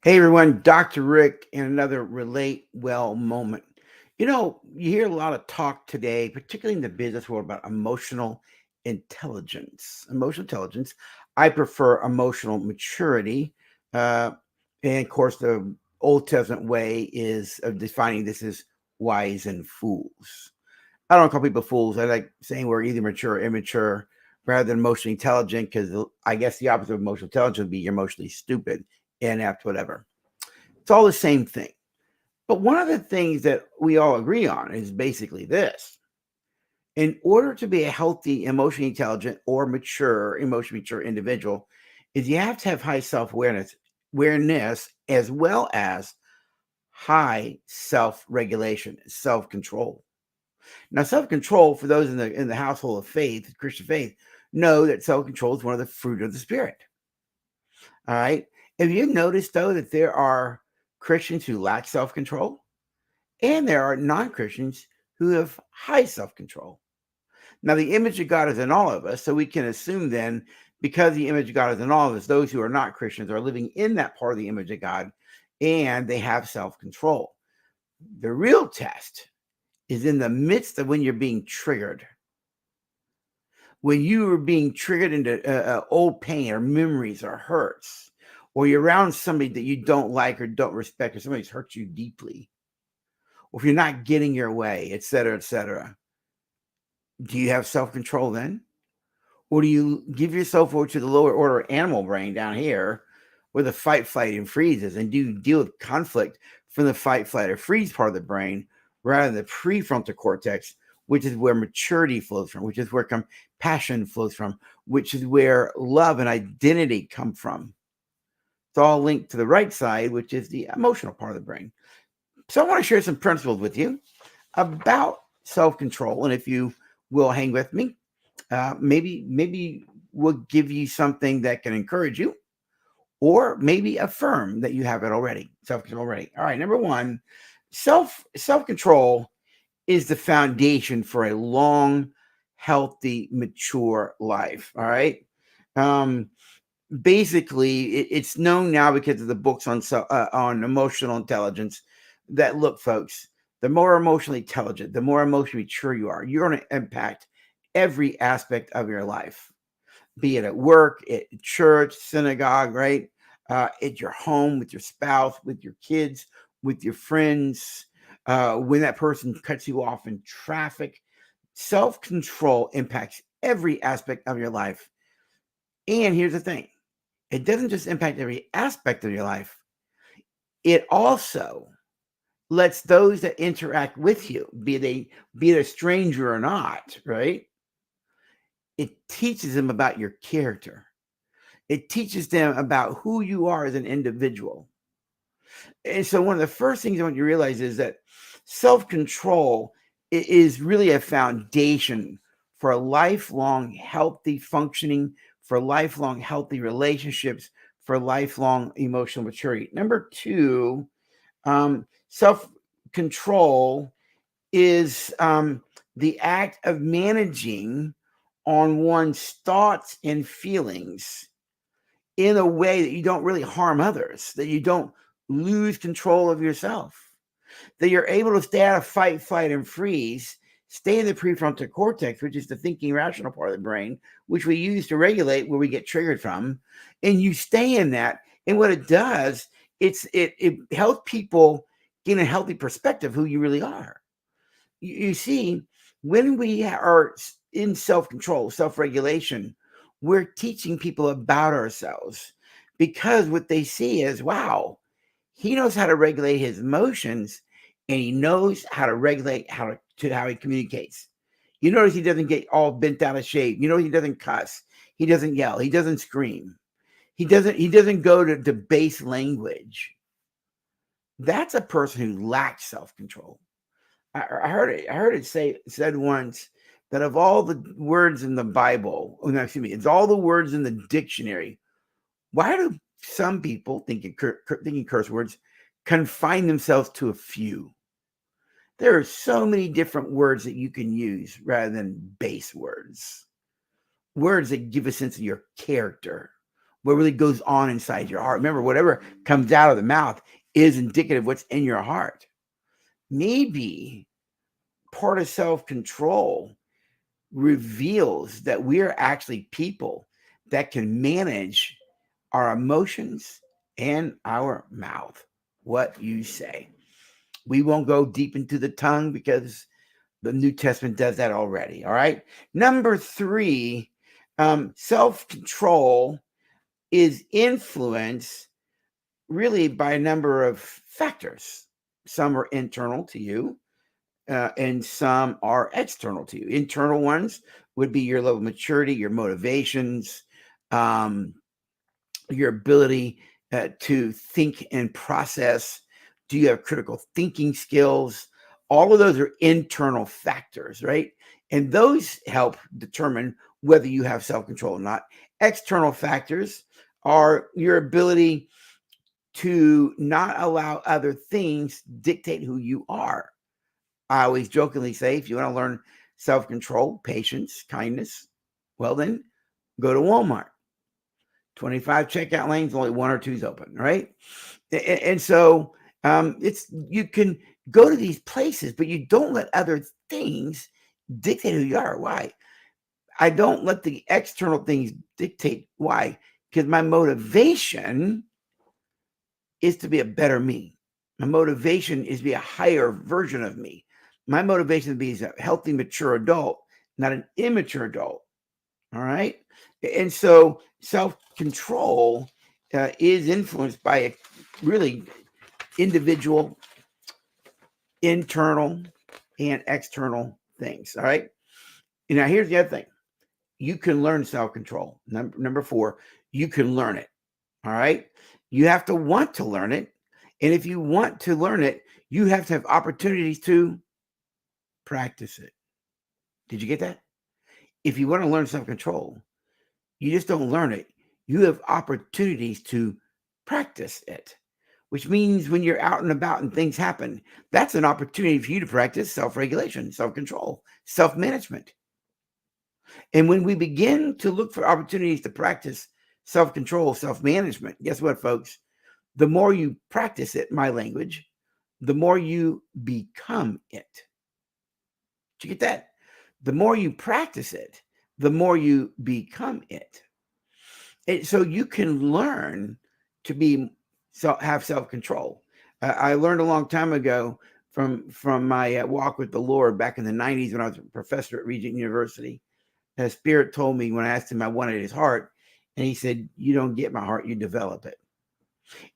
Hey everyone, Dr. Rick in another Relate Well moment. You hear a lot of talk today, particularly in the business world, about emotional intelligence. Emotional intelligence. I prefer emotional maturity. Uh, and of course, the Old Testament way is of defining this as wise and fools. I don't call people fools. I like saying we're either mature or immature rather than emotionally intelligent because I guess the opposite of emotional intelligence would be you're emotionally stupid, inept, whatever. It's all the same thing. But one of the things that we all agree on is basically this. In order to be a healthy, emotionally intelligent, or mature, emotionally mature individual, is you have to have high awareness as well as high self-regulation, self-control. Now, self-control, for those in the household of faith, Christian faith, know that self-control is one of the fruit of the spirit. All right. Have you noticed though that there are Christians who lack self-control? And there are non Christians who have high self control. Now, the image of God is in all of us. So we can assume then, because the image of God is in all of us, those who are not Christians are living in that part of the image of God and they have self control. The real test is in the midst of when you're being triggered. When you are being triggered into old pain or memories or hurts, or you're around somebody that you don't like or don't respect, or somebody's hurt you deeply, or if you're not getting your way, et cetera, et cetera. Do you have self-control then? Or do you give yourself over to the lower order animal brain down here where the fight, flight, and freeze is and do you deal with conflict from the fight, flight, or freeze part of the brain rather than the prefrontal cortex, which is where maturity flows from, which is where compassion flows from, which is where love and identity come from. It's all linked to the right side, which is the emotional part of the brain. So I want to share some principles with you about self-control. And if you will hang with me, maybe we'll give you something that can encourage you, or maybe affirm that you have it already, self-control already. All right, number one, self-control is the foundation for a long, healthy, mature life. All right. Um, Basically, it's known now because of the books on emotional intelligence. That look, folks, the more emotionally intelligent, the more emotionally mature you are, you're going to impact every aspect of your life, be it at work, at church, synagogue, right? At your home, with your spouse, with your kids, with your friends. When that person cuts you off in traffic, self control impacts every aspect of your life. And here's the thing, it doesn't just impact every aspect of your life, it also lets those that interact with you, be it a stranger or not, right? It teaches them about your character. It teaches them about who you are as an individual. And so one of the first things I want you to realize is that self-control is really a foundation for a lifelong healthy functioning, for lifelong healthy relationships, for lifelong emotional maturity. Number two, self-control is the act of managing on one's thoughts and feelings in a way that you don't really harm others, that you don't lose control of yourself, that you're able to stay out of fight, flight, and freeze, stay in the prefrontal cortex, which is the thinking rational part of the brain, which we use to regulate where we get triggered from, and you stay in that. And what it does, it helps people gain a healthy perspective of who you really are. You see, when we are in self control, self regulation, we're teaching people about ourselves because what they see is, wow, he knows how to regulate his emotions and he knows how to regulate how he communicates. You notice he doesn't get all bent out of shape. You know, he doesn't cuss. He doesn't yell. He doesn't scream. He doesn't go to base language. That's a person who lacks self control. I heard it said once that of all the words in the Bible, oh, no, excuse me, it's all the words in the dictionary. Why do some people thinking curse words confine themselves to a few? There are so many different words that you can use rather than base words. Words that give a sense of your character. what really goes on inside your heart. Remember, whatever comes out of the mouth is indicative of what's in your heart. Maybe part of self-control reveals that we're actually people that can manage our emotions and our mouth, what you say. We won't go deep into the tongue because the New Testament does that already. All right. Number 3, self-control is influenced really by a number of factors. Some are internal to you, and some are external to you. Internal ones would be your level of maturity, your motivations, um, your ability to think and process. Do you have critical thinking skills? All of those are internal factors, right? And those help determine whether you have self control or not. External factors are your ability to not allow other things dictate who you are. I always jokingly say, if you want to learn self control, patience, kindness, well, then go to Walmart. 25 checkout lanes, only 1 or 2 is open, right? And so it's you can go to these places, but you don't let other things dictate who you are. Why? I don't let the external things dictate. Why? Because my motivation is to be a better me. My motivation is to be a higher version of me. My motivation is to be a healthy, mature adult, not an immature adult. All right. And so self control is influenced by a really individual, internal, and external things. All right. And now here's the other thing, you can learn self control. Number 4, you can learn it. All right. You have to want to learn it. And if you want to learn it, you have to have opportunities to practice it. Did you get that? If you want to learn self control, you just don't learn it. You have opportunities to practice it, which means when you're out and about and things happen, that's an opportunity for you to practice self regulation, self control, self management. And when we begin to look for opportunities to practice self control, self management, guess what, folks? The more you practice it, my language, the more you become it. Did you get that? The more you practice it, the more you become it. And so you can learn to have self control. I learned a long time ago from my walk with the Lord back in the 90s when I was a professor at Regent University. The Spirit told me when I asked him I wanted his heart, and he said, "You don't get my heart, you develop it."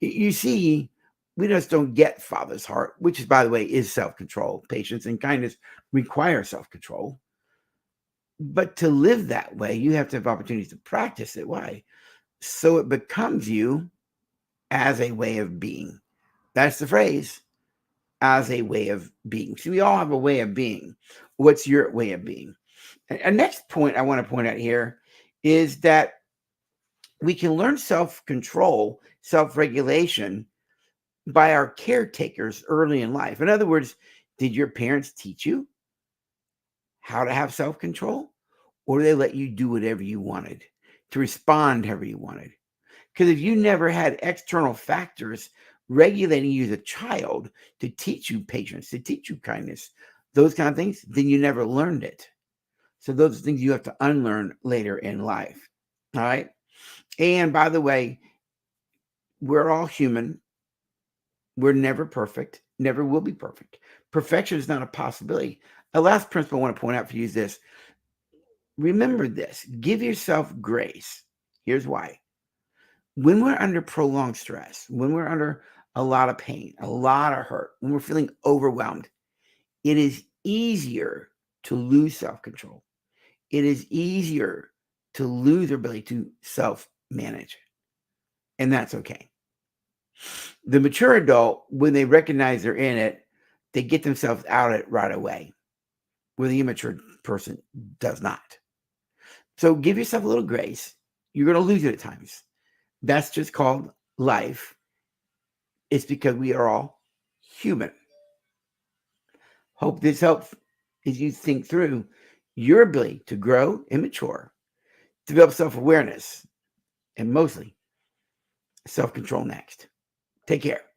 You see, we just don't get Father's heart, which is, by the way, is self control. Patience and kindness require self control. But to live that way, you have to have opportunities to practice it. Why? So it becomes you as a way of being. That's the phrase, as a way of being. See, we all have a way of being. What's your way of being? And next point I want to point out here is that we can learn self-control, self-regulation by our caretakers early in life. In other words, did your parents teach you how to have self-control? Or did they let you do whatever you wanted, to respond however you wanted? Because if you never had external factors regulating you as a child to teach you patience, to teach you kindness, those kind of things, then you never learned it. So those are things you have to unlearn later in life. All right. And by the way, we're all human. We're never perfect, never will be perfect. Perfection is not a possibility. A last principle I want to point out for you is this. Remember this, give yourself grace. Here's why. When we're under prolonged stress, when we're under a lot of pain, a lot of hurt, when we're feeling overwhelmed, it is easier to lose self-control. It is easier to lose our ability to self-manage. And that's okay. The mature adult, when they recognize they're in it, they get themselves out of it right away, where the immature person does not. So give yourself a little grace. You're going to lose it at times. That's just called life. It's because we are all human. Hope this helps as you think through your ability to grow and mature, develop self-awareness, and mostly self control next. Take care.